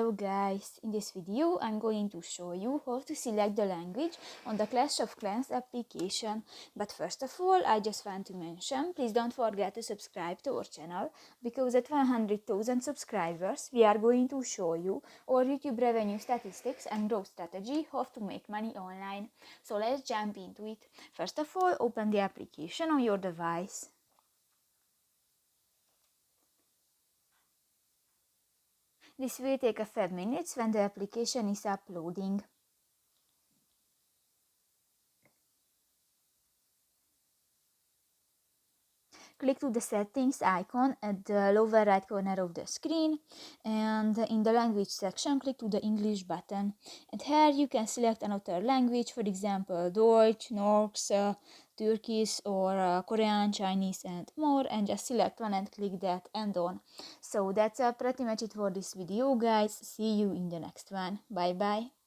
Hello guys, in this video I'm going to show you how to select the language on the Clash of Clans application. But first of all, I just want to mention, please don't forget to subscribe to our channel, because at 100,000 subscribers we are going to show you our YouTube revenue statistics and growth strategy, how to make money online. So let's jump into it. First of all, open the application on your device. This will take a few minutes when the application is uploading. Click to the settings icon at the lower right corner of the screen, and in the language section click to the English button, and here you can select another language, for example Deutsch, Norks, Turkish or Korean, Chinese and more, and just select one and click that and on. So that's pretty much it for this video guys. See you in the next one. Bye bye.